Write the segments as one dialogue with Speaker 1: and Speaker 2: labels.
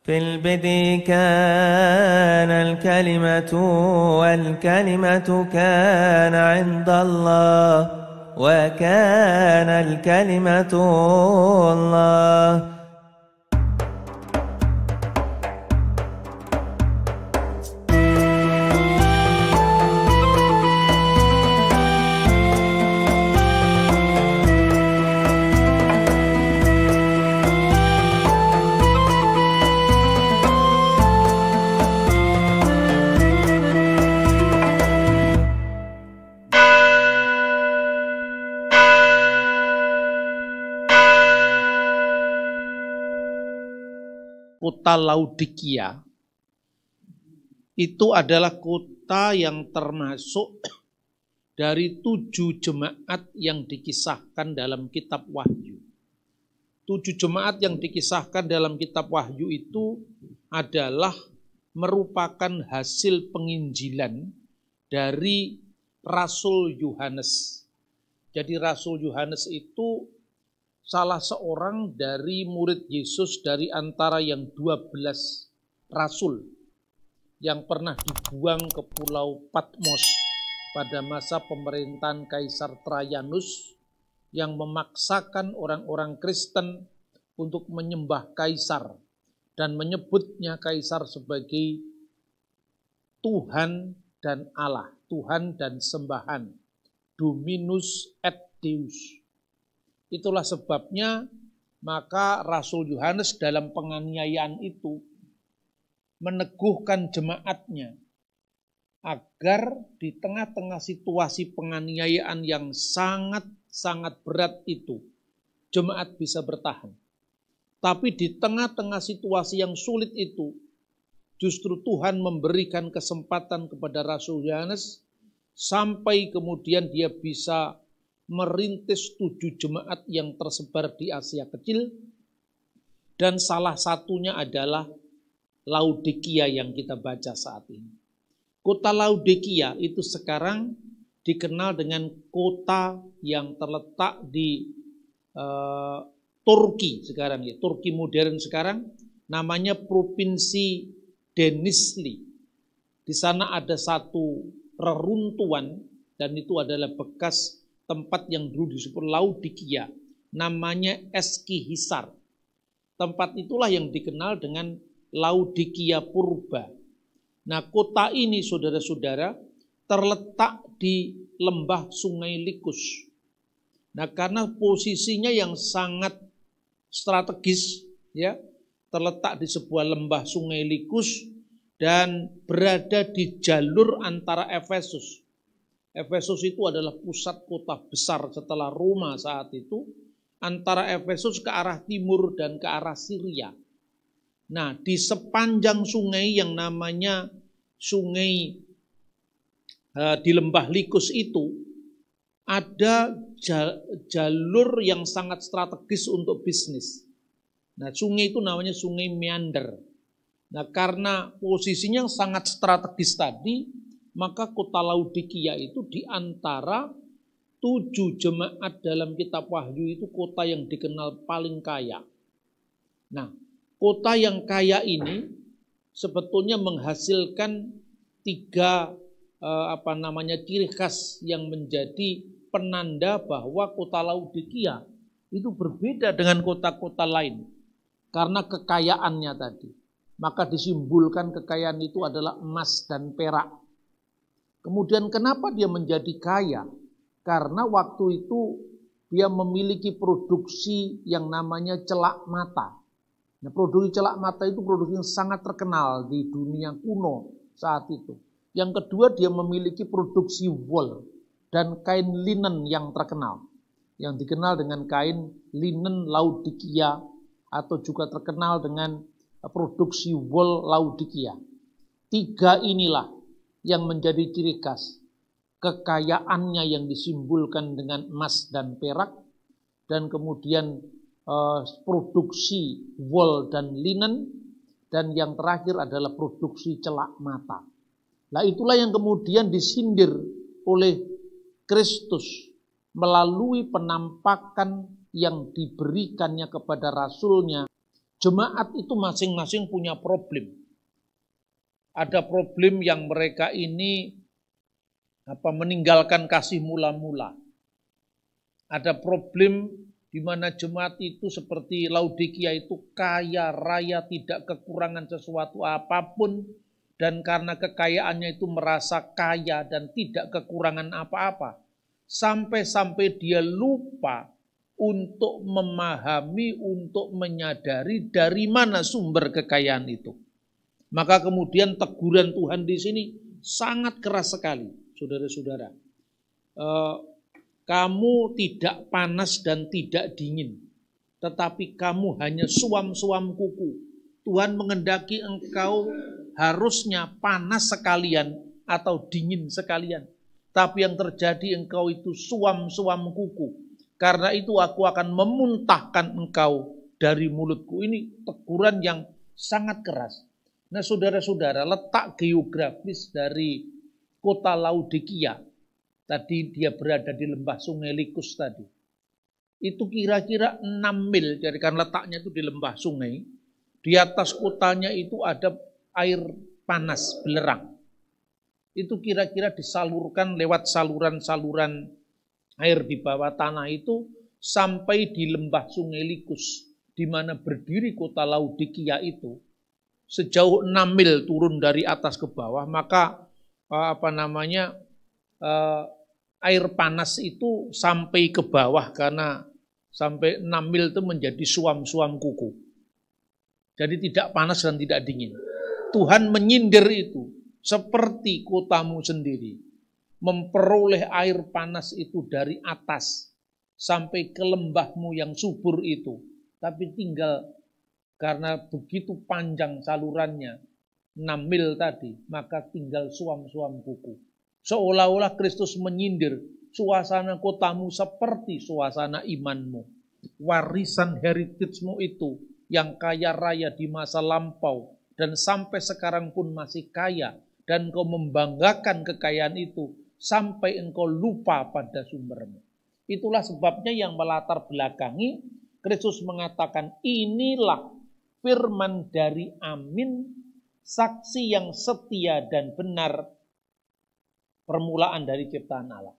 Speaker 1: في البدء كان الكلمة والكلمة كان عند الله وكان الكلمة الله.
Speaker 2: Kota Laodikia itu adalah kota yang termasuk dari 7 jemaat yang dikisahkan dalam kitab Wahyu. 7 jemaat yang dikisahkan dalam kitab Wahyu itu adalah merupakan hasil penginjilan dari Rasul Yohanes. Jadi Rasul Yohanes itu salah seorang dari murid Yesus dari antara yang 12 rasul yang pernah dibuang ke pulau Patmos pada masa pemerintahan Kaisar Trajanus yang memaksakan orang-orang Kristen untuk menyembah Kaisar dan menyebutnya Kaisar sebagai Tuhan dan Allah, Tuhan dan sembahan, Dominus et Deus. Itulah sebabnya maka Rasul Yohanes dalam penganiayaan itu meneguhkan jemaatnya agar di tengah-tengah situasi penganiayaan yang sangat-sangat berat itu jemaat bisa bertahan. Tapi di tengah-tengah situasi yang sulit itu justru Tuhan memberikan kesempatan kepada Rasul Yohanes sampai kemudian dia bisa merintis 7 jemaat yang tersebar di Asia Kecil, dan salah satunya adalah Laodikia yang kita baca saat ini. Kota Laodikia itu sekarang dikenal dengan kota yang terletak di Turki sekarang ya, Turki modern sekarang, namanya Provinsi Denizli. Di sana ada satu reruntuhan dan itu adalah bekas tempat yang dulu disebut Laodikia, namanya Eskihisar. Tempat itulah yang dikenal dengan Laodikia Purba. Nah, kota ini saudara-saudara terletak di lembah Sungai Likus. Nah, karena posisinya yang sangat strategis ya, terletak di sebuah lembah Sungai Likus dan berada di jalur antara Efesus. Efesus itu adalah pusat kota besar setelah Roma saat itu, antara Efesus ke arah timur dan ke arah Syria. Nah, di sepanjang sungai yang namanya sungai di lembah Likus itu, ada jalur yang sangat strategis untuk bisnis. Nah, sungai itu namanya sungai Meander. Nah, karena posisinya sangat strategis tadi, maka kota Laodikia itu di antara 7 jemaat dalam kitab Wahyu itu kota yang dikenal paling kaya. Nah, kota yang kaya ini sebetulnya menghasilkan 3 ciri khas yang menjadi penanda bahwa kota Laodikia itu berbeda dengan kota-kota lain karena kekayaannya tadi. Maka disimbolkan kekayaan itu adalah emas dan perak. Kemudian kenapa dia menjadi kaya? Karena waktu itu dia memiliki produksi yang namanya celak mata. Nah, produksi celak mata itu produksi yang sangat terkenal di dunia kuno saat itu. Yang kedua, dia memiliki produksi wol dan kain linen yang terkenal. Yang dikenal dengan kain linen Laodikia atau juga terkenal dengan produksi wol Laodikia. 3 inilah yang menjadi ciri khas kekayaannya yang disimbolkan dengan emas dan perak, dan kemudian produksi wol dan linen, dan yang terakhir adalah produksi celak mata. Nah, itulah yang kemudian disindir oleh Kristus melalui penampakan yang diberikannya kepada rasulnya Jemaat itu masing-masing punya problem. Ada problem yang mereka ini meninggalkan kasih mula-mula. Ada problem di mana jemaat itu seperti Laodikia itu kaya raya, tidak kekurangan sesuatu apapun, dan karena kekayaannya itu merasa kaya dan tidak kekurangan apa-apa. Sampai-sampai dia lupa untuk memahami, untuk menyadari dari mana sumber kekayaan itu. Maka kemudian teguran Tuhan di sini sangat keras sekali, saudara-saudara. Kamu tidak panas dan tidak dingin, tetapi kamu hanya suam-suam kuku. Tuhan mengendaki engkau harusnya panas sekalian atau dingin sekalian. Tapi yang terjadi engkau itu suam-suam kuku. Karena itu aku akan memuntahkan engkau dari mulutku. Ini teguran yang sangat keras. Nah saudara-saudara, letak geografis dari kota Laodikia, tadi dia berada di lembah sungai Likus tadi. Itu kira-kira 6 mil, jadi kan letaknya itu di lembah sungai. Di atas kotanya itu ada air panas, belerang. Itu kira-kira disalurkan lewat saluran-saluran air di bawah tanah itu sampai di lembah sungai Likus, di mana berdiri kota Laodikia itu. Sejauh 6 mil turun dari atas ke bawah, maka air panas itu sampai ke bawah karena sampai 6 mil itu menjadi suam-suam kuku. Jadi tidak panas dan tidak dingin. Tuhan menyindir itu seperti kotamu sendiri. Memperoleh air panas itu dari atas sampai ke lembahmu yang subur itu. Tapi tinggal karena begitu panjang salurannya, 6 mil tadi, maka tinggal suam-suam kuku. Seolah-olah Kristus menyindir, suasana kotamu seperti suasana imanmu. Warisan heritage-mu itu yang kaya raya di masa lampau dan sampai sekarang pun masih kaya, dan kau membanggakan kekayaan itu sampai engkau lupa pada sumbermu. Itulah sebabnya yang melatar belakangi Kristus mengatakan, inilah firman dari Amin, saksi yang setia dan benar, permulaan dari ciptaan Allah.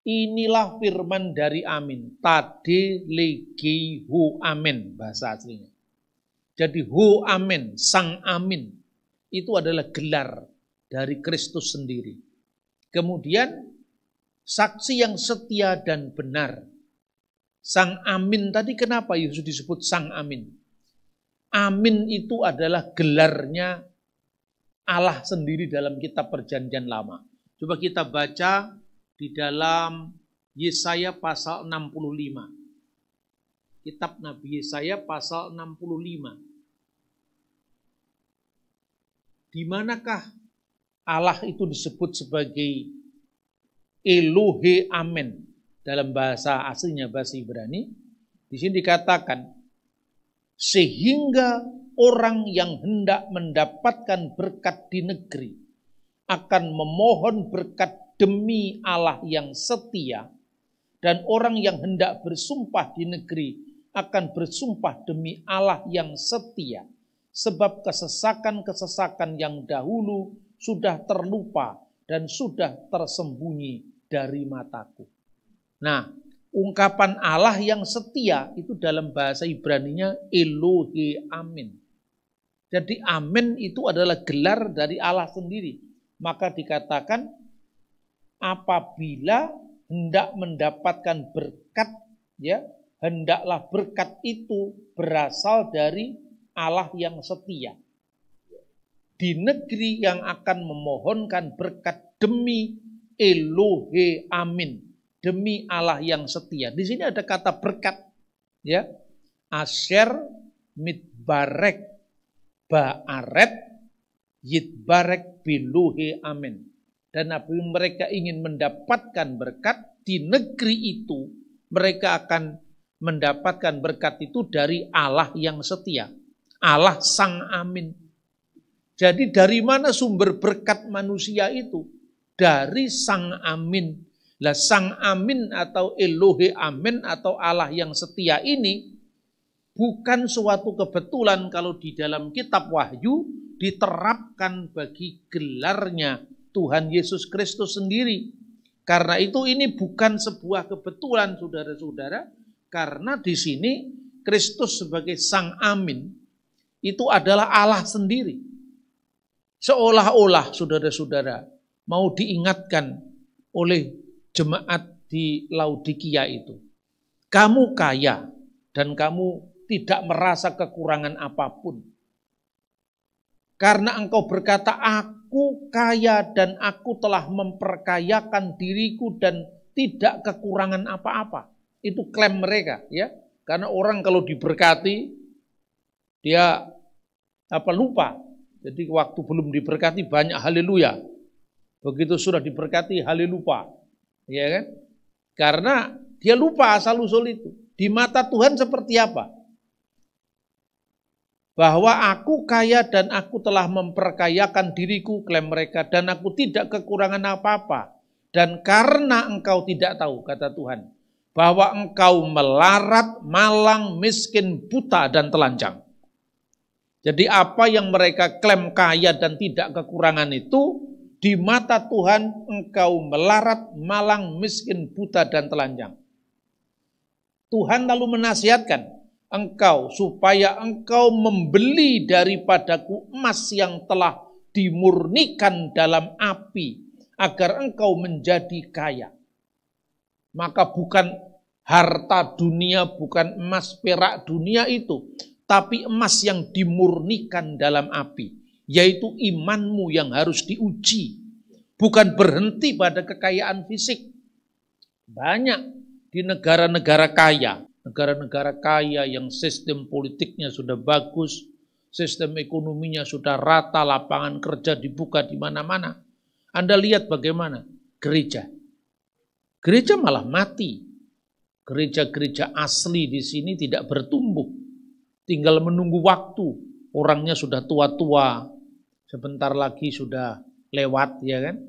Speaker 2: Inilah firman dari Amin, tade legi hu amen, bahasa aslinya. Jadi hu amen, sang Amin, itu adalah gelar dari Kristus sendiri. Kemudian saksi yang setia dan benar. Sang Amin tadi kenapa Yesus disebut Sang Amin? Amin itu adalah gelarnya Allah sendiri dalam kitab Perjanjian Lama. Coba kita baca di dalam Yesaya pasal 65. Kitab Nabi Yesaya pasal 65. Di manakah Allah itu disebut sebagai Elohe Amen dalam bahasa aslinya, bahasa Ibrani. Di sini dikatakan, sehingga orang yang hendak mendapatkan berkat di negeri akan memohon berkat demi Allah yang setia, dan orang yang hendak bersumpah di negeri akan bersumpah demi Allah yang setia, sebab kesesakan-kesesakan yang dahulu sudah terlupa dan sudah tersembunyi dari mataku. Nah, ungkapan Allah yang setia itu dalam bahasa Ibraninya Elohe Amin. Jadi Amin itu adalah gelar dari Allah sendiri. Maka dikatakan apabila hendak mendapatkan berkat, ya, hendaklah berkat itu berasal dari Allah yang setia. Di negeri yang akan memohonkan berkat demi Elohe Amin, demi Allah yang setia. Di sini ada kata berkat, ya. Asher, mitbarek, ba'aret, yitbarek, bilohe amin. Dan apabila mereka ingin mendapatkan berkat di negeri itu, mereka akan mendapatkan berkat itu dari Allah yang setia. Allah Sang Amin. Jadi dari mana sumber berkat manusia itu? Dari Sang Amin. Lah Sang Amin atau Elohe Amin atau Allah yang setia ini bukan suatu kebetulan kalau di dalam kitab Wahyu diterapkan bagi gelarnya Tuhan Yesus Kristus sendiri. Karena itu ini bukan sebuah kebetulan, saudara-saudara, karena di sini Kristus sebagai Sang Amin itu adalah Allah sendiri. Seolah-olah saudara-saudara mau diingatkan oleh jemaat di Laodikia itu. Kamu kaya dan kamu tidak merasa kekurangan apapun. Karena engkau berkata, aku kaya dan aku telah memperkayakan diriku dan tidak kekurangan apa-apa. Itu klaim mereka, ya. Karena orang kalau diberkati, dia lupa. Jadi waktu belum diberkati banyak haleluya. Begitu sudah diberkati haleluya. Ya kan? Karena dia lupa asal-usul itu. Di mata Tuhan seperti apa? Bahwa aku kaya dan aku telah memperkayakan diriku, klaim mereka, dan aku tidak kekurangan apa-apa. Dan karena engkau tidak tahu, kata Tuhan, bahwa engkau melarat, malang, miskin, buta, dan telanjang. Jadi apa yang mereka klaim kaya dan tidak kekurangan itu, di mata Tuhan engkau melarat, malang, miskin, buta, dan telanjang. Tuhan lalu menasihatkan engkau supaya engkau membeli daripadaku emas yang telah dimurnikan dalam api agar engkau menjadi kaya. Maka bukan harta dunia, bukan emas perak dunia itu, tapi emas yang dimurnikan dalam api, yaitu imanmu yang harus diuji. Bukan berhenti pada kekayaan fisik. Banyak di negara-negara kaya, negara-negara kaya yang sistem politiknya sudah bagus, sistem ekonominya sudah rata, lapangan kerja dibuka di mana-mana. Anda lihat bagaimana gereja. Gereja malah mati. Gereja-gereja asli di sini tidak bertumbuh. Tinggal menunggu waktu. Orangnya sudah tua-tua. Sebentar lagi sudah lewat, ya kan?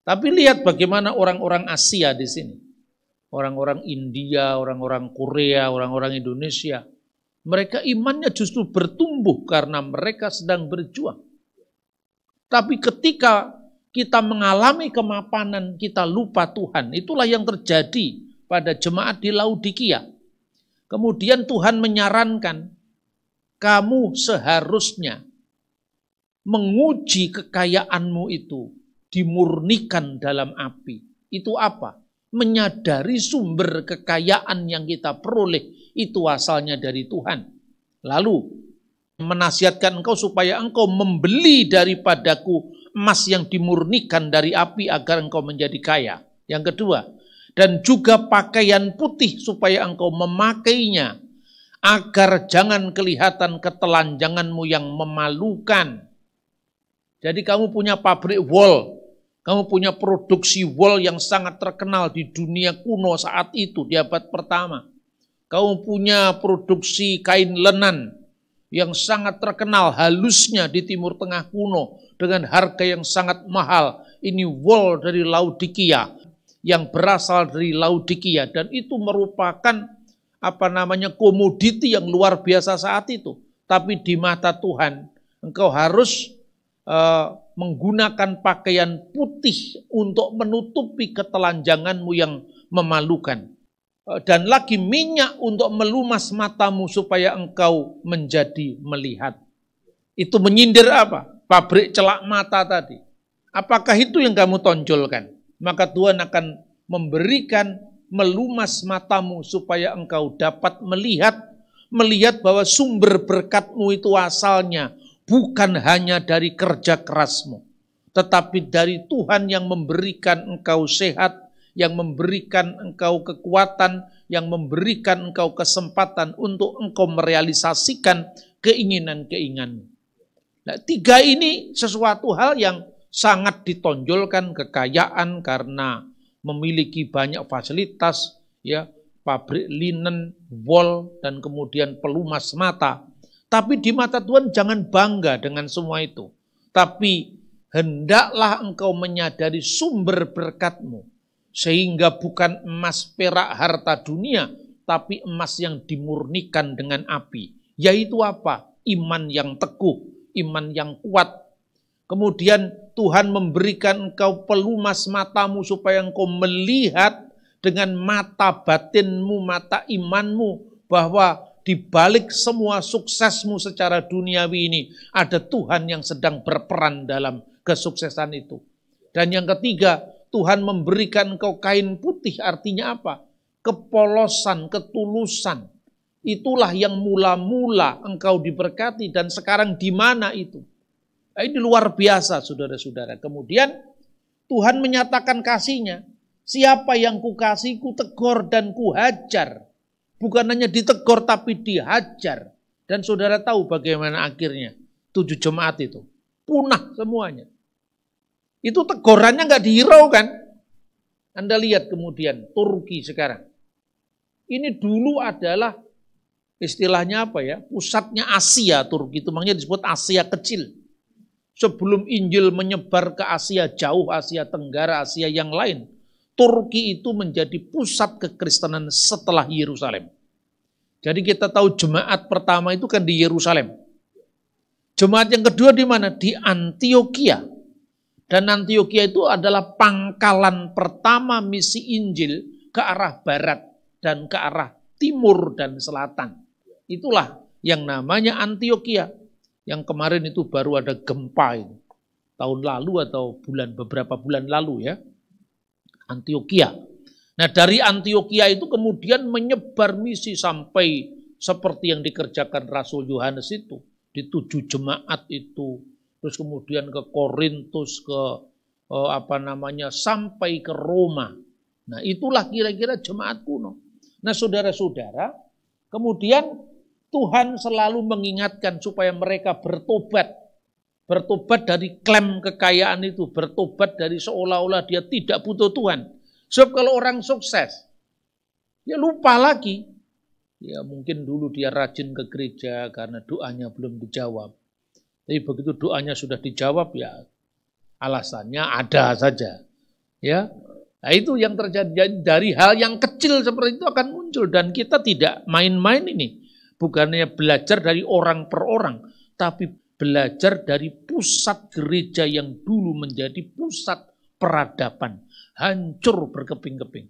Speaker 2: Tapi lihat bagaimana orang-orang Asia di sini. Orang-orang India, orang-orang Korea, orang-orang Indonesia. Mereka imannya justru bertumbuh karena mereka sedang berjuang. Tapi ketika kita mengalami kemapanan, kita lupa Tuhan. Itulah yang terjadi pada jemaat di Laodikia. Kemudian Tuhan menyarankan, kamu seharusnya menguji kekayaanmu itu, dimurnikan dalam api. Itu apa? Menyadari sumber kekayaan yang kita peroleh itu asalnya dari Tuhan. Lalu menasihatkan engkau supaya engkau membeli daripadaku emas yang dimurnikan dari api agar engkau menjadi kaya. Yang kedua, dan juga pakaian putih supaya engkau memakainya agar jangan kelihatan ketelanjanganmu yang memalukan. Jadi kamu punya pabrik wol. Kamu punya produksi wol yang sangat terkenal di dunia kuno saat itu, di abad pertama. Kamu punya produksi kain lenan yang sangat terkenal halusnya di Timur Tengah kuno dengan harga yang sangat mahal. Ini wol dari Laodikia yang berasal dari Laodikia dan itu merupakan komoditi yang luar biasa saat itu. Tapi di mata Tuhan engkau harus menggunakan pakaian putih untuk menutupi ketelanjanganmu yang memalukan. Dan lagi minyak untuk melumas matamu supaya engkau menjadi melihat. Itu menyindir apa? Pabrik celak mata tadi. Apakah itu yang kamu tonjolkan? Maka Tuhan akan memberikan melumas matamu supaya engkau dapat melihat bahwa sumber berkatmu itu asalnya bukan hanya dari kerja kerasmu, tetapi dari Tuhan yang memberikan engkau sehat, yang memberikan engkau kekuatan, yang memberikan engkau kesempatan untuk engkau merealisasikan keinginan-keinginanmu. Nah, tiga ini sesuatu hal yang sangat ditonjolkan, kekayaan karena memiliki banyak fasilitas, ya, pabrik linen, wol, dan kemudian pelumas mata. Tapi di mata Tuhan jangan bangga dengan semua itu. Tapi hendaklah engkau menyadari sumber berkatmu. Sehingga bukan emas perak harta dunia, tapi emas yang dimurnikan dengan api. Yaitu apa? Iman yang teguh, iman yang kuat. Kemudian Tuhan memberikan engkau pelumas matamu supaya engkau melihat dengan mata batinmu, mata imanmu, bahwa di balik semua suksesmu secara duniawi ini, ada Tuhan yang sedang berperan dalam kesuksesan itu. Dan yang ketiga, Tuhan memberikan engkau kain putih, artinya apa? Kepolosan, ketulusan. Itulah yang mula-mula engkau diberkati, dan sekarang di mana itu? Nah, ini luar biasa, saudara-saudara. Kemudian Tuhan menyatakan kasih-Nya. Siapa yang kukasihi, kutegur dan kuhajar. Bukan hanya ditegur tapi dihajar. Dan saudara tahu bagaimana akhirnya 7 jemaat itu. Punah semuanya. Itu tegurannya nggak dihiraukan. Anda lihat kemudian Turki sekarang. Ini dulu adalah istilahnya apa ya? Pusatnya Asia, Turki itu makanya disebut Asia kecil. Sebelum Injil menyebar ke Asia jauh, Asia Tenggara, Asia yang lain, Turki itu menjadi pusat kekristenan setelah Yerusalem. Jadi kita tahu jemaat pertama itu kan di Yerusalem. Jemaat yang kedua di mana? Di Antioquia. Dan Antioquia itu adalah pangkalan pertama misi Injil ke arah barat dan ke arah timur dan selatan. Itulah yang namanya Antioquia. Yang kemarin itu baru ada gempa itu. Tahun lalu atau beberapa bulan lalu ya. Antioquia. Nah dari Antioquia itu kemudian menyebar misi sampai seperti yang dikerjakan Rasul Yohanes itu. Di 7 jemaat itu. Terus kemudian ke Korintus, sampai ke Roma. Nah itulah kira-kira jemaat kuno. Nah saudara-saudara, kemudian Tuhan selalu mengingatkan supaya mereka bertobat. Bertobat dari klaim kekayaan itu. Bertobat dari seolah-olah dia tidak butuh Tuhan. Sebab kalau orang sukses, ya lupa lagi. Ya mungkin dulu dia rajin ke gereja karena doanya belum dijawab. Tapi begitu doanya sudah dijawab, ya alasannya ada saja. Ya, nah itu yang terjadi dari hal yang kecil seperti itu akan muncul. Dan kita tidak main-main ini. Bukannya belajar dari orang per orang, tapi belajar dari pusat gereja yang dulu menjadi pusat peradaban. Hancur berkeping-keping.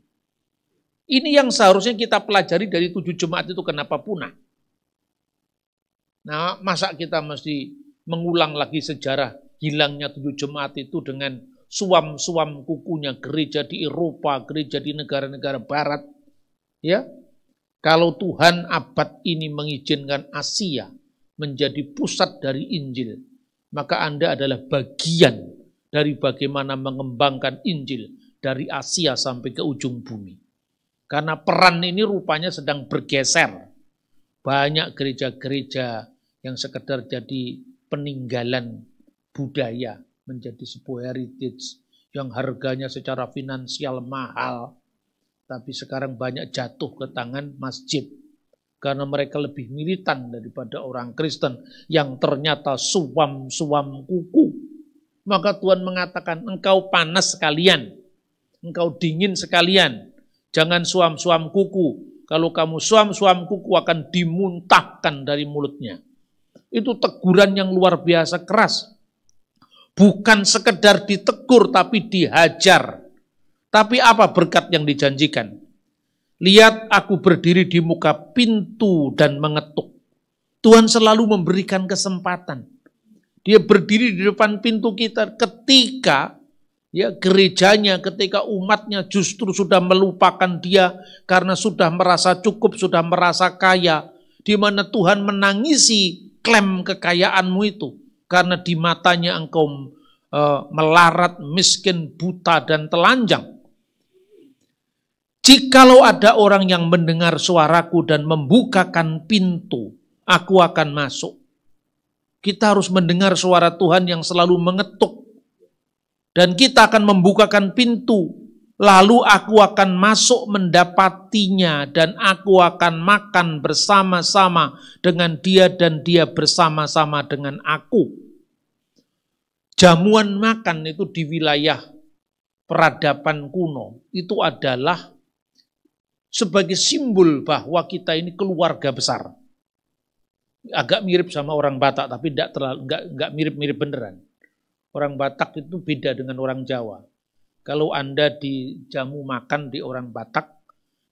Speaker 2: Ini yang seharusnya kita pelajari dari 7 jemaat itu kenapa punah. Nah, masa kita mesti mengulang lagi sejarah hilangnya 7 jemaat itu dengan suam-suam kukunya gereja di Eropa, gereja di negara-negara barat. Ya, kalau Tuhan abad ini mengizinkan Asia menjadi pusat dari Injil, maka Anda adalah bagian dari bagaimana mengembangkan Injil dari Asia sampai ke ujung bumi. Karena peran ini rupanya sedang bergeser. Banyak gereja-gereja yang sekedar jadi peninggalan budaya menjadi sebuah heritage yang harganya secara finansial mahal, tapi sekarang banyak jatuh ke tangan masjid karena mereka lebih militan daripada orang Kristen yang ternyata suam-suam kuku. Maka Tuhan mengatakan, engkau panas sekalian, engkau dingin sekalian, jangan suam-suam kuku. Kalau kamu suam-suam kuku akan dimuntahkan dari mulutnya. Itu teguran yang luar biasa keras. Bukan sekedar ditegur tapi dihajar. Tapi apa berkat yang dijanjikan? Lihat aku berdiri di muka pintu dan mengetuk. Tuhan selalu memberikan kesempatan. Dia berdiri di depan pintu kita ketika ya gerejanya, ketika umatnya justru sudah melupakan dia karena sudah merasa cukup, sudah merasa kaya. Di mana Tuhan menangisi klaim kekayaanmu itu. Karena di matanya engkau melarat, miskin, buta, dan telanjang. Jikalau ada orang yang mendengar suaraku dan membukakan pintu, aku akan masuk. Kita harus mendengar suara Tuhan yang selalu mengetuk. Dan kita akan membukakan pintu. Lalu aku akan masuk mendapatinya dan aku akan makan bersama-sama dengan dia dan dia bersama-sama dengan aku. Jamuan makan itu di wilayah peradaban kuno itu adalah sebagai simbol bahwa kita ini keluarga besar. Agak mirip sama orang Batak, tapi enggak mirip-mirip beneran. Orang Batak itu beda dengan orang Jawa. Kalau Anda dijamu makan di orang Batak,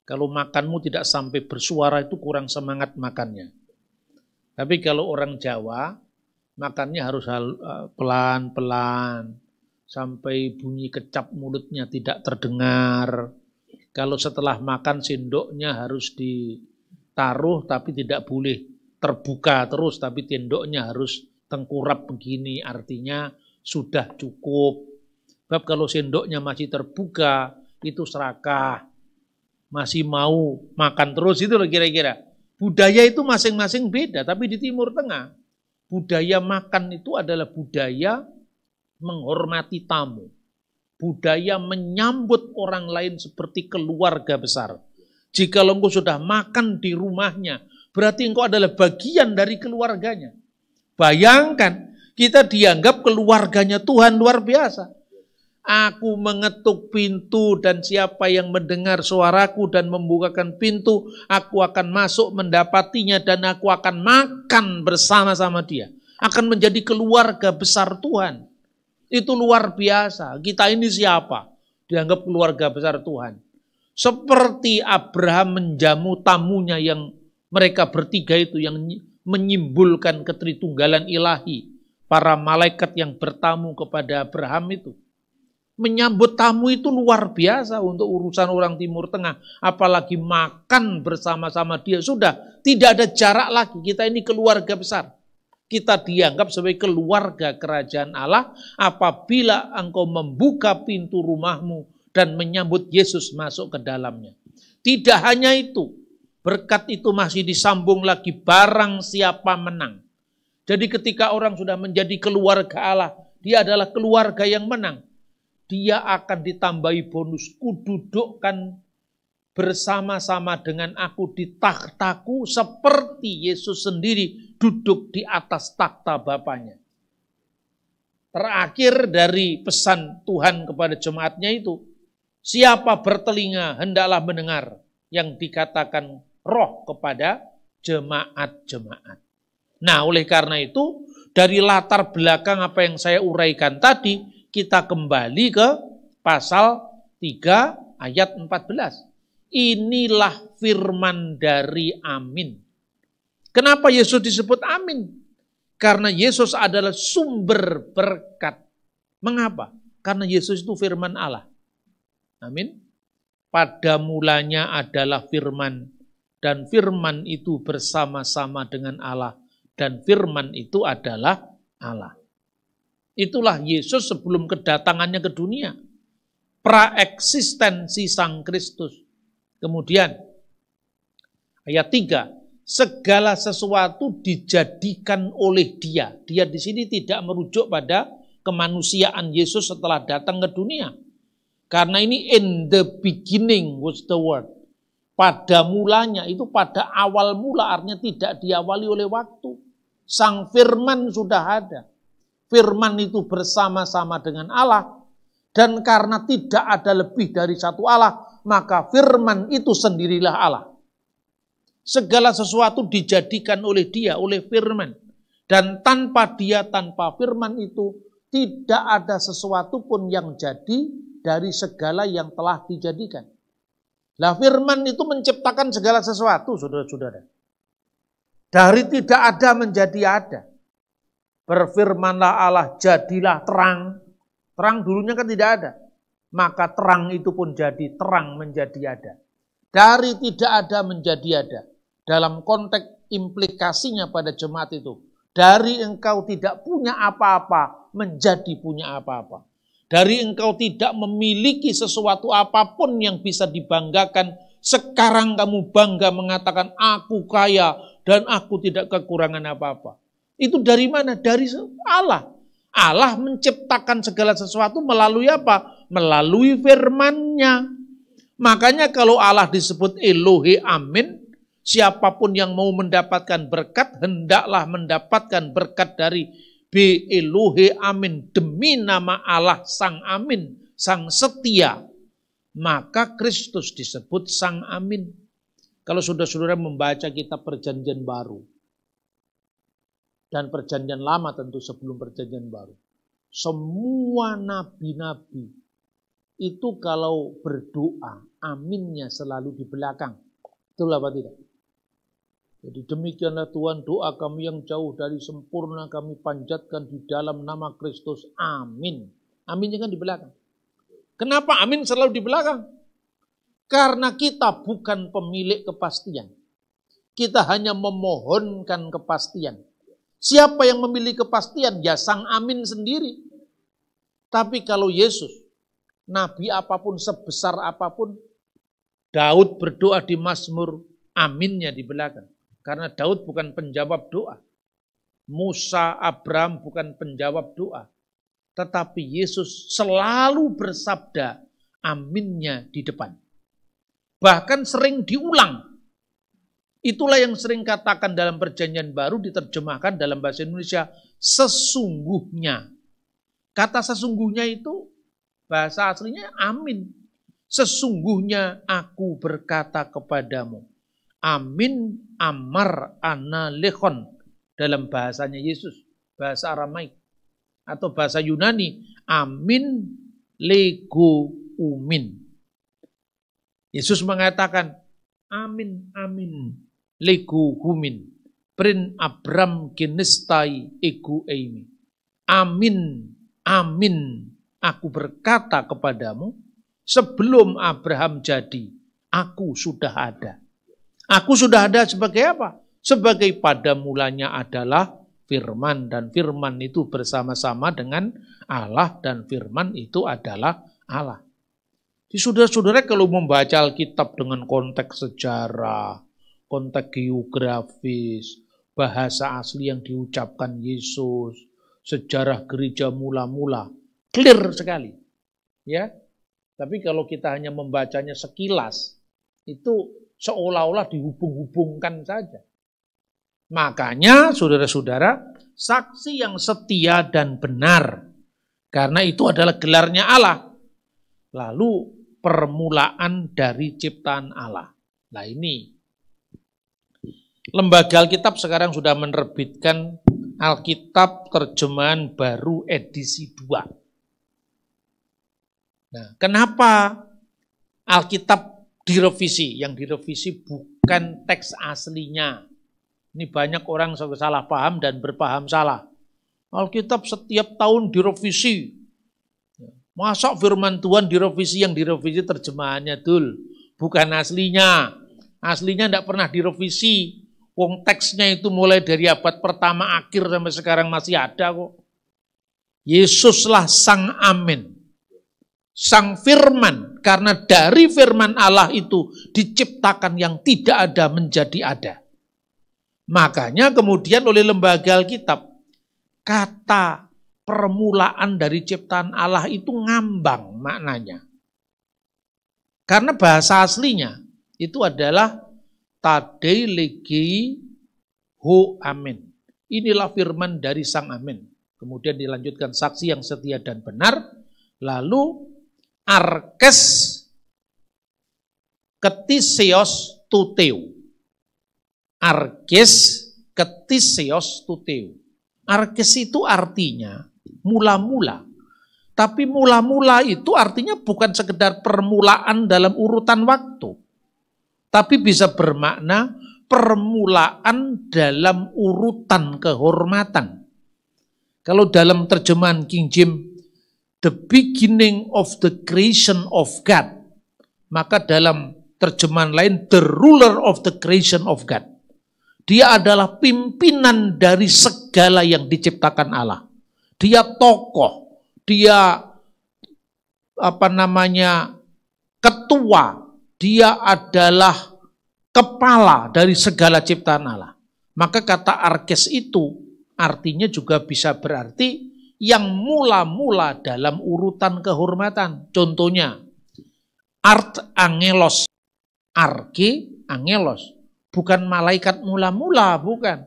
Speaker 2: kalau makanmu tidak sampai bersuara itu kurang semangat makannya. Tapi kalau orang Jawa, makannya harus pelan-pelan, sampai bunyi kecap mulutnya tidak terdengar. Kalau setelah makan sendoknya harus ditaruh tapi tidak boleh terbuka terus, tapi sendoknya harus tengkurap begini, artinya sudah cukup. Sebab kalau sendoknya masih terbuka, itu serakah. Masih mau makan terus, itu loh kira-kira. Budaya itu masing-masing beda, tapi di Timur Tengah, budaya makan itu adalah budaya menghormati tamu. Budaya menyambut orang lain seperti keluarga besar. Jika engkau sudah makan di rumahnya, berarti engkau adalah bagian dari keluarganya. Bayangkan, kita dianggap keluarganya Tuhan luar biasa. Aku mengetuk pintu dan siapa yang mendengar suaraku dan membukakan pintu, aku akan masuk mendapatinya dan aku akan makan bersama-sama dia. Akan menjadi keluarga besar Tuhan. Itu luar biasa. Kita ini siapa? Dianggap keluarga besar Tuhan. Seperti Abraham menjamu tamunya yang mereka bertiga itu yang menyimbolkan ketritunggalan ilahi. Para malaikat yang bertamu kepada Abraham itu. Menyambut tamu itu luar biasa untuk urusan orang Timur Tengah. Apalagi makan bersama-sama dia. Sudah, tidak ada jarak lagi. Kita ini keluarga besar. Kita dianggap sebagai keluarga kerajaan Allah apabila engkau membuka pintu rumahmu dan menyambut Yesus masuk ke dalamnya. Tidak hanya itu, berkat itu masih disambung lagi barang siapa menang. Jadi ketika orang sudah menjadi keluarga Allah, dia adalah keluarga yang menang. Dia akan ditambahi bonus, kududukkan bersama-sama dengan aku di takhtaku seperti Yesus sendiri duduk di atas takhta Bapaknya. Terakhir dari pesan Tuhan kepada jemaatnya itu, siapa bertelinga hendaklah mendengar yang dikatakan Roh kepada jemaat-jemaat. Nah, oleh karena itu, dari latar belakang apa yang saya uraikan tadi, kita kembali ke pasal 3 ayat 14. Inilah firman dari Amin. Kenapa Yesus disebut Amin? Karena Yesus adalah sumber berkat. Mengapa? Karena Yesus itu firman Allah. Amin. Pada mulanya adalah firman, dan firman itu bersama-sama dengan Allah, dan firman itu adalah Allah. Itulah Yesus sebelum kedatangannya ke dunia. Praeksistensi Sang Kristus. Kemudian, ayat 3, segala sesuatu dijadikan oleh Dia. Dia di sini tidak merujuk pada kemanusiaan Yesus setelah datang ke dunia. Karena ini in the beginning was the word. Pada mulanya, itu pada awal mula, artinya tidak diawali oleh waktu. Sang firman sudah ada. Firman itu bersama-sama dengan Allah. Dan karena tidak ada lebih dari satu Allah, maka firman itu sendirilah Allah. Segala sesuatu dijadikan oleh Dia, oleh firman. Dan tanpa Dia, tanpa firman itu, tidak ada sesuatu pun yang jadi dari segala yang telah dijadikan. Lah firman itu menciptakan segala sesuatu, saudara-saudara. Dari tidak ada menjadi ada. Berfirmanlah Allah, jadilah terang. Terang dulunya kan tidak ada. Maka terang itu pun jadi, terang menjadi ada. Dari tidak ada menjadi ada. Dalam konteks implikasinya pada jemaat itu. Dari engkau tidak punya apa-apa, menjadi punya apa-apa. Dari engkau tidak memiliki sesuatu apapun yang bisa dibanggakan, sekarang kamu bangga mengatakan aku kaya dan aku tidak kekurangan apa-apa. Itu dari mana? Dari Allah. Allah menciptakan segala sesuatu melalui apa? Melalui firman-Nya. Makanya kalau Allah disebut Elohe Amin, siapapun yang mau mendapatkan berkat, hendaklah mendapatkan berkat dari Be Elohe Amin, demi nama Allah Sang Amin, Sang Setia. Maka Kristus disebut Sang Amin. Kalau saudara-saudara membaca kitab Perjanjian Baru dan Perjanjian Lama tentu sebelum Perjanjian Baru, semua nabi-nabi itu kalau berdoa, aminnya selalu di belakang. Betul apa tidak? Jadi demikianlah Tuhan, doa kami yang jauh dari sempurna kami panjatkan di dalam nama Kristus. Amin. Aminnya kan di belakang. Kenapa amin selalu di belakang? Karena kita bukan pemilik kepastian. Kita hanya memohonkan kepastian. Siapa yang memiliki kepastian? Ya Sang Amin sendiri. Tapi kalau Yesus, nabi apapun, sebesar apapun, Daud berdoa di Mazmur, aminnya di belakang. Karena Daud bukan penjawab doa. Musa, Abraham bukan penjawab doa. Tetapi Yesus selalu bersabda, aminnya di depan. Bahkan sering diulang. Itulah yang sering katakan dalam Perjanjian Baru diterjemahkan dalam bahasa Indonesia, sesungguhnya. Kata sesungguhnya itu bahasa aslinya amin. Sesungguhnya aku berkata kepadamu. Amin amar ana lechon dalam bahasanya Yesus, bahasa Aramaik atau bahasa Yunani, amin lego umin. Yesus mengatakan amin amin lego humin prin abram genestai ego eimi. Amin amin aku berkata kepadamu, sebelum Abraham jadi aku sudah ada. Aku sudah ada sebagai apa? Sebagai pada mulanya adalah firman, dan firman itu bersama-sama dengan Allah, dan firman itu adalah Allah. Jadi saudara-saudara kalau membaca Alkitab dengan konteks sejarah, konteks geografis, bahasa asli yang diucapkan Yesus, sejarah gereja mula-mula, clear sekali. Ya. Tapi kalau kita hanya membacanya sekilas, itu seolah-olah dihubung-hubungkan saja. Makanya saudara-saudara, saksi yang setia dan benar. Karena itu adalah gelarnya Allah. Lalu permulaan dari ciptaan Allah. Nah ini, Lembaga Alkitab sekarang sudah menerbitkan Alkitab terjemahan baru edisi 2. Nah, kenapa Alkitab direvisi? Yang direvisi bukan teks aslinya. Ini banyak orang salah paham dan berpaham salah. Alkitab setiap tahun direvisi. Masa firman Tuhan direvisi? Yang direvisi terjemahannya, Dul. Bukan aslinya. Aslinya tidak pernah direvisi. Wong teksnya itu mulai dari abad pertama akhir sampai sekarang masih ada kok. Yesuslah Sang Amin. Sang firman, karena dari firman Allah itu diciptakan yang tidak ada menjadi ada. Makanya kemudian oleh Lembaga Alkitab, kata permulaan dari ciptaan Allah itu ngambang maknanya. Karena bahasa aslinya itu adalah Tadei legi ho amin. Inilah firman dari Sang Amin. Kemudian dilanjutkan saksi yang setia dan benar. Lalu arkes ketisios tuteu. Arkes ketisios tuteu. Arkes itu artinya mula-mula. Tapi mula-mula itu artinya bukan sekedar permulaan dalam urutan waktu. Tapi bisa bermakna permulaan dalam urutan kehormatan. Kalau dalam terjemahan King James, the beginning of the creation of God. Maka dalam terjemahan lain, the ruler of the creation of God. Dia adalah pimpinan dari segala yang diciptakan Allah. Dia tokoh, dia ketua, dia adalah kepala dari segala ciptaan Allah. Maka kata arkes itu artinya juga bisa berarti yang mula-mula dalam urutan kehormatan. Contohnya, art angelos, arke angelos. Bukan malaikat mula-mula, bukan.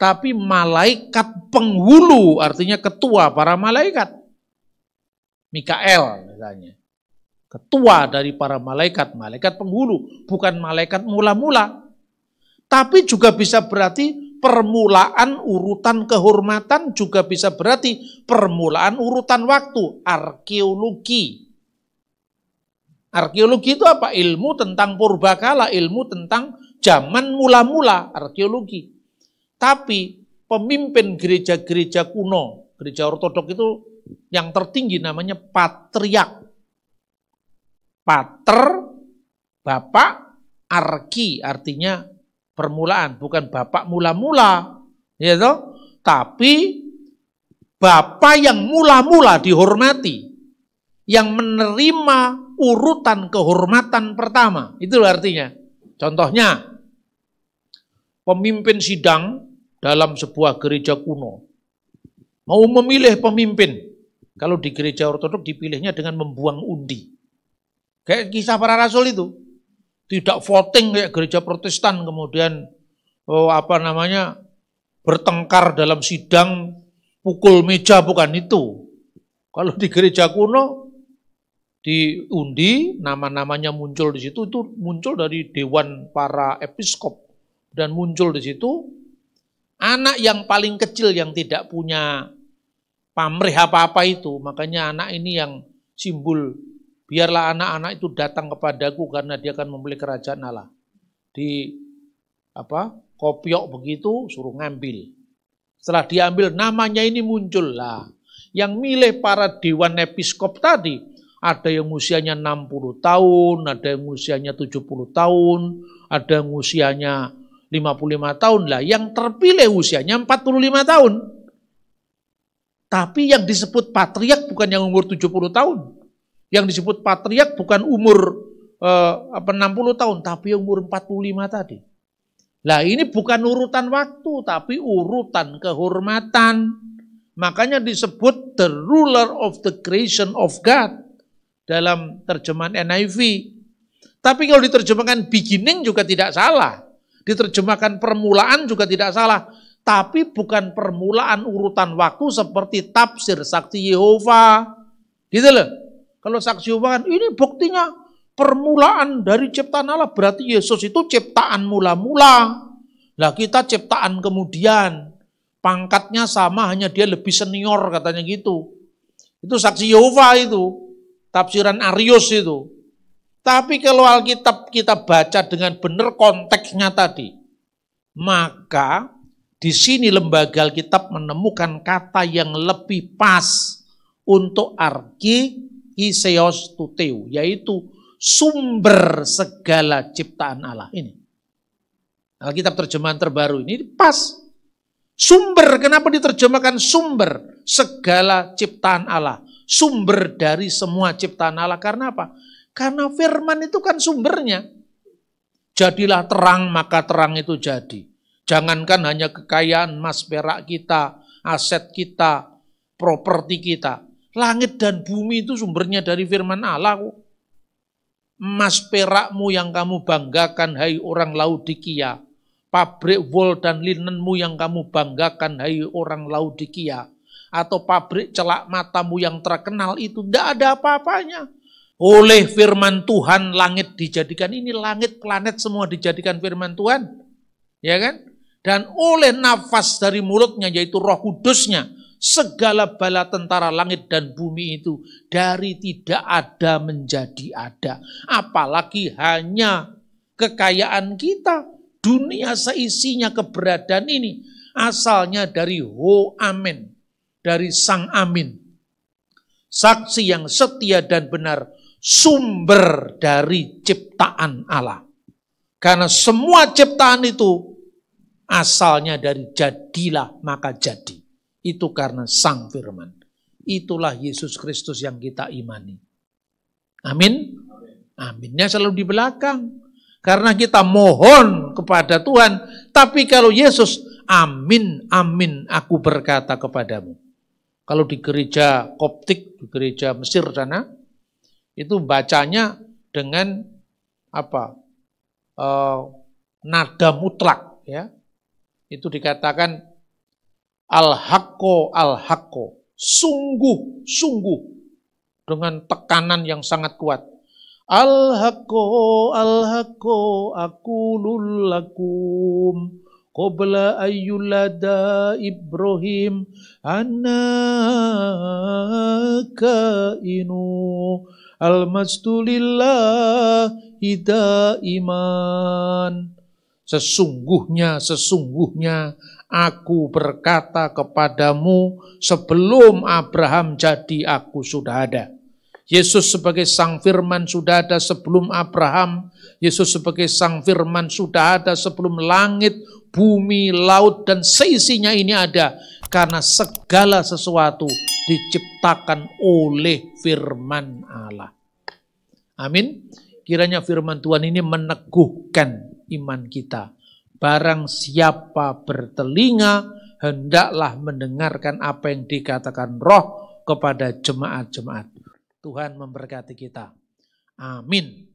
Speaker 2: Tapi malaikat penghulu, artinya ketua para malaikat. Mikael misalnya. ketua dari para malaikat, malaikat penghulu, bukan malaikat mula-mula. Tapi juga bisa berarti permulaan urutan kehormatan, juga bisa berarti permulaan urutan waktu, arkeologi. Arkeologi itu apa? Ilmu tentang purbakala, ilmu tentang zaman mula-mula, arkeologi. Tapi pemimpin gereja-gereja kuno, gereja ortodok itu yang tertinggi namanya patriark. Pater, bapak, arki, artinya permulaan, bukan bapak mula-mula, ya toh? Tapi bapak yang mula-mula dihormati, yang menerima urutan kehormatan pertama, itu artinya. Contohnya, pemimpin sidang dalam sebuah gereja kuno mau memilih pemimpin. Kalau di gereja ortodok dipilihnya dengan membuang undi. Kayak kisah para rasul itu. Tidak voting kayak gereja Protestan kemudian bertengkar dalam sidang pukul meja, bukan itu. Kalau di gereja kuno diundi, nama-namanya muncul di situ, itu muncul dari dewan para episkop dan muncul di situ anak yang paling kecil yang tidak punya pamrih apa-apa itu, makanya anak ini yang simbol. Biarlah anak-anak itu datang kepadaku karena dia akan membeli kerajaan Allah. Di kopiok begitu suruh ngambil. Setelah diambil namanya ini muncul lah. Yang milih para dewan episkop tadi ada yang usianya 60 tahun, ada yang usianya 70 tahun, ada yang usianya 55 tahun lah. Yang terpilih usianya 45 tahun. Tapi yang disebut patriark bukan yang umur 70 tahun. Yang disebut patriark bukan umur 60 tahun, tapi umur 45 tadi. Lah ini bukan urutan waktu, tapi urutan kehormatan. Makanya disebut the ruler of the creation of God dalam terjemahan NIV. Tapi kalau diterjemahkan beginning juga tidak salah. Diterjemahkan permulaan juga tidak salah. Tapi bukan permulaan urutan waktu seperti tafsir saksi Yehova. Gitu loh. Kalau saksi Yehova kan ini buktinya permulaan dari ciptaan Allah. Berarti Yesus itu ciptaan mula-mula. Lah kita ciptaan kemudian. Pangkatnya sama, hanya dia lebih senior katanya gitu. Itu saksi Yehova itu. Tafsiran Arius itu. Tapi kalau Alkitab kita baca dengan benar konteksnya tadi. Maka di sini lembaga Alkitab menemukan kata yang lebih pas untuk Iseos tuteu, yaitu sumber segala ciptaan Allah. Ini Alkitab terjemahan terbaru ini pas. Sumber, kenapa diterjemahkan sumber segala ciptaan Allah? Sumber dari semua ciptaan Allah. Karena apa? Karena firman itu kan sumbernya. Jadilah terang, maka terang itu jadi. Jangankan hanya kekayaan emas perak kita, aset kita, properti kita. Langit dan bumi itu sumbernya dari firman Allah. Emas perakmu yang kamu banggakan, hai orang Laodikia. Pabrik wol dan linenmu yang kamu banggakan, hai orang Laodikia. Atau pabrik celak matamu yang terkenal itu tidak ada apa-apanya. Oleh firman Tuhan langit dijadikan, ini langit planet semua dijadikan firman Tuhan. Ya kan? Dan oleh nafas dari mulutnya yaitu Roh Kudusnya, segala bala tentara langit dan bumi itu dari tidak ada menjadi ada. Apalagi hanya kekayaan kita, dunia seisinya keberadaan ini asalnya dari Ho Amen, dari Sang Amin. Saksi yang setia dan benar, sumber dari ciptaan Allah. Karena semua ciptaan itu asalnya dari jadilah maka jadi. Itu karena Sang Firman. Itulah Yesus Kristus yang kita imani. Amin. Aminnya selalu di belakang. Karena kita mohon kepada Tuhan. Tapi kalau Yesus, amin, amin, aku berkata kepadamu. Kalau di gereja Koptik, di gereja Mesir sana, itu bacanya dengan nada mutlak. Ya. Itu dikatakan al-haqqo, al-haqqo, sungguh, sungguh, dengan tekanan yang sangat kuat. Al-haqqo aqulul lakum qabla ayyulada Ibrahim annaka inu al-mastulillahi daiman. Sesungguhnya aku berkata kepadamu, sebelum Abraham jadi aku sudah ada. Yesus sebagai Sang Firman sudah ada sebelum Abraham. Yesus sebagai Sang Firman sudah ada sebelum langit, bumi, laut, dan seisinya ini ada. Karena segala sesuatu diciptakan oleh firman Allah. Amin. Kiranya firman Tuhan ini meneguhkan iman kita. Barang siapa bertelinga, hendaklah mendengarkan apa yang dikatakan Roh kepada jemaat-jemaat. Tuhan memberkati kita. Amin.